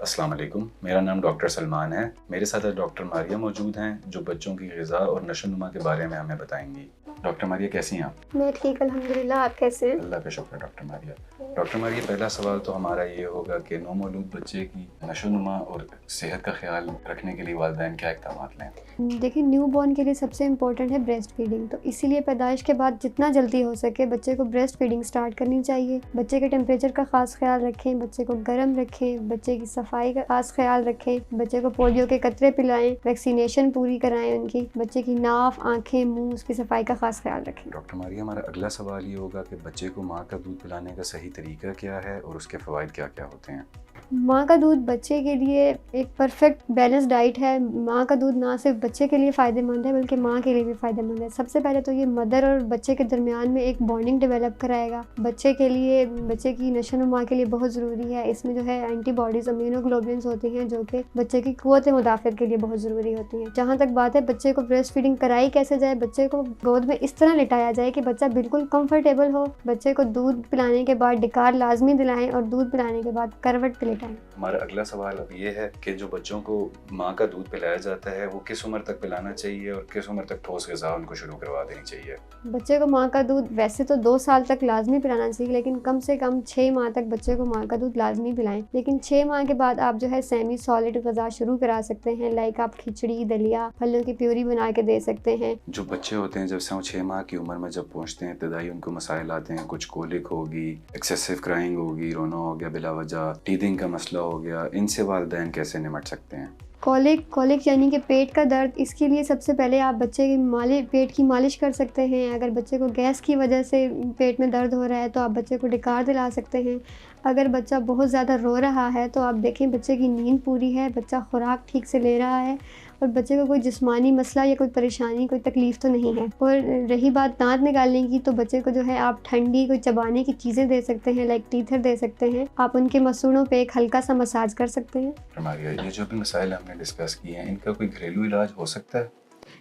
अस्सलाम वालेकुम, मेरा नाम डॉक्टर सलमान है। मेरे साथ आज डॉक्टर मारिया मौजूद हैं जो बच्चों की ग़िज़ा और नशोनुमा के बारे में हमें बताएंगी। डॉक्टर मारिया कैसी हैं आप? मैं ठीक अल्हम्दुलिल्लाह, आप कैसे हैं? अल्लाह का शुक्र डॉक्टर मारिया। डॉक्टर मारिया, पहला सवाल तो हमारा ये होगा कि नौमौलूद बच्चे की नशोनुमा और सेहत का ख्याल रखने के लिए वालिदैन क्या इक़दाम लें? देखिए, न्यू बॉर्न के लिए सबसे इम्पोर्टेंट है ब्रेस्ट फीडिंग। तो इसीलिए पैदाइश के बाद जितना जल्दी हो सके बच्चे को ब्रेस्ट फीडिंग स्टार्ट करनी चाहिए। बच्चे के टेम्परेचर का ख़ास ख्याल रखें, बच्चे को गर्म रखें, बच्चे की सफाई का ख़ास ख्याल रखें, बच्चे को पोलियो के कतरे पिलाएं, वैक्सीनेशन पूरी कराएं उनकी, बच्चे की नाक, आँखें, मुँह, उसकी सफाई का ख़ास ख्याल रखें। डॉक्टर मारिया, हमारा अगला सवाल ये होगा कि बच्चे को माँ का दूध पिलाने का सही तरीका क्या है और उसके फ़वाइद क्या क्या होते हैं? माँ का दूध बच्चे के लिए एक परफेक्ट बैलेंस डाइट है। माँ का दूध ना सिर्फ बच्चे के लिए फ़ायदेमंद है बल्कि माँ के लिए भी फ़ायदेमंद है। सबसे पहले तो ये मदर और बच्चे के दरमियान में एक बॉन्डिंग डेवलप कराएगा। बच्चे के लिए, बच्चे की नशोनुमा के लिए बहुत ज़रूरी है। इसमें जो है एंटीबॉडीज़, इम्यूनोग्लोबुलिन्स होती हैं जो कि बच्चे की क़ुव्वत मुदाफ़ियत के लिए बहुत ज़रूरी होती हैं। जहाँ तक बात है बच्चे को ब्रेस्ट फीडिंग कराई कैसे जाए, बच्चे को गोद में इस तरह लिटाया जाए कि बच्चा बिल्कुल कंफर्टेबल हो। बच्चे को दूध पिलाने के बाद डिकार लाजमी दिलाएं और दूध पिलाने के बाद करवट पे लिटाएं। हमारा अगला सवाल अब ये है कि जो बच्चों को माँ का दूध पिलाया जाता है वो किस उम्र तक पिलाना चाहिए और किस उम्र तक ठोस ग़िज़ा उनको शुरू करवा देनी चाहिए? बच्चे को माँ का दूध वैसे तो 2 साल तक लाजमी पिलाना चाहिए, लेकिन कम से कम 6 माह तक बच्चे को माँ का दूध लाजमी पिलाएं। लेकिन 6 माह के बाद आप जो है सेमी सॉलिड ग़िज़ा शुरू करा सकते हैं। लाइक आप खिचड़ी, दलिया, फलों की प्यूरी बना के दे सकते हैं। जो बच्चे होते हैं जब से वो 6 माह की उम्र में जब पहुँचते हैं, इब्तदाई उनको मसाइल आते हैं, कुछ कोलिक होगी, एक्सेसिव क्राइंग होगी, रोना हो गया बिला वजह, टीथिंग का मसला हो गया, इनसे वालिदैन कैसे निपट सकते हैं? कॉलिक यानी कि पेट का दर्द, इसके लिए सबसे पहले आप बच्चे की पेट की मालिश कर सकते हैं। अगर बच्चे को गैस की वजह से पेट में दर्द हो रहा है तो आप बच्चे को डिकार दिला सकते हैं। अगर बच्चा बहुत ज़्यादा रो रहा है तो आप देखें बच्चे की नींद पूरी है, बच्चा खुराक ठीक से ले रहा है और बच्चे को कोई जिस्मानी मसला या कोई परेशानी, कोई तकलीफ़ तो नहीं है। और रही बात दांत निकालने की, तो बच्चे को जो है आप ठंडी कोई चबाने की चीज़ें दे सकते हैं, लाइक टीथर दे सकते हैं। आप उनके मसूड़ों पे एक हल्का सा मसाज कर सकते हैं। हमारी ये जो भी मसाइल हमने डिस्कस किए हैं, इनका कोई घरेलू इलाज हो सकता है?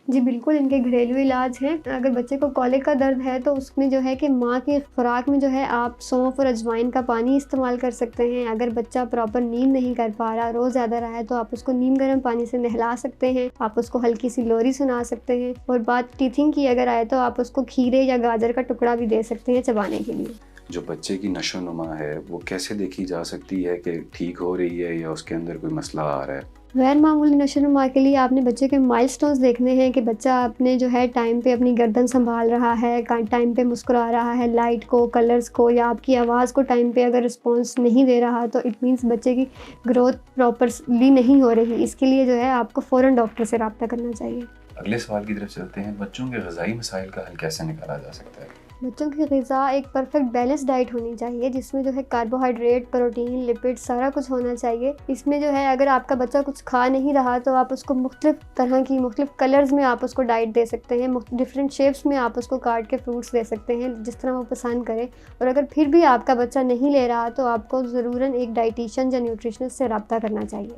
जी बिल्कुल, इनके घरेलू इलाज हैं। अगर बच्चे को कॉलिक का दर्द है तो उसमें जो है कि माँ की खुराक में जो है आप सौंफ और अजवाइन का पानी इस्तेमाल कर सकते हैं। अगर बच्चा प्रॉपर नींद नहीं कर पा रहा, रो ज़्यादा रहा है, तो आप उसको नीम गर्म पानी से नहला सकते हैं। आप उसको हल्की सी लोरी सुना सकते हैं। और बात टीथिंग की अगर आए तो आप उसको खीरे या गाजर का टुकड़ा भी दे सकते हैं चबाने के लिए। जो बच्चे की नशोनुमा है वो कैसे देखी जा सकती है कि ठीक हो रही है या उसके अंदर कोई मसला आ रहा है? गैर मामूली नशोनुमा के लिए आपने बच्चे के माइलस्टोन्स देखने हैं कि बच्चा अपने जो है टाइम पे अपनी गर्दन संभाल रहा है, टाइम पे मुस्कुरा रहा है, लाइट को, कलर्स को या आपकी आवाज़ को टाइम पे अगर रिस्पॉन्स नहीं दे रहा तो इट मीन्स बच्चे की ग्रोथ प्रॉपरली नहीं हो रही। इसके लिए जो है आपको फ़ौरन डॉक्टर से रब्ता करना चाहिए। अगले सवाल की तरफ चलते हैं। बच्चों के ग़िज़ाई मसाइल का हल कैसे निकाला जा सकता है? बच्चों की ग़िज़ा एक परफेक्ट बैलेंस डाइट होनी चाहिए जिसमें जो है कार्बोहाइड्रेट, प्रोटीन, लिपिड सारा कुछ होना चाहिए। इसमें जो है अगर आपका बच्चा कुछ खा नहीं रहा तो आप उसको मुख्तलिफ़ तरह की, मुख्तलिफ़ कलर्स में आप उसको डाइट दे सकते हैं। डिफरेंट शेप्स में आप उसको काट के फ्रूट्स दे सकते हैं जिस तरह वो पसंद करे। और अगर फिर भी आपका बच्चा नहीं ले रहा तो आपको ज़रूरन एक डाइटिशियन या न्यूट्रिशनिस्ट से रब्ता करना चाहिए।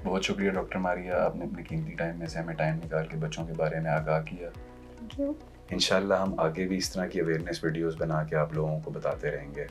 बहुत शुक्रिया डॉक्टर मारिया, आपने अपने कीमती टाइम में से हमें टाइम निकाल के बच्चों के बारे में आगाह किया। Thank you. इंशाल्लाह हम आगे भी इस तरह की अवेयरनेस वीडियोस बना के आप लोगों को बताते रहेंगे।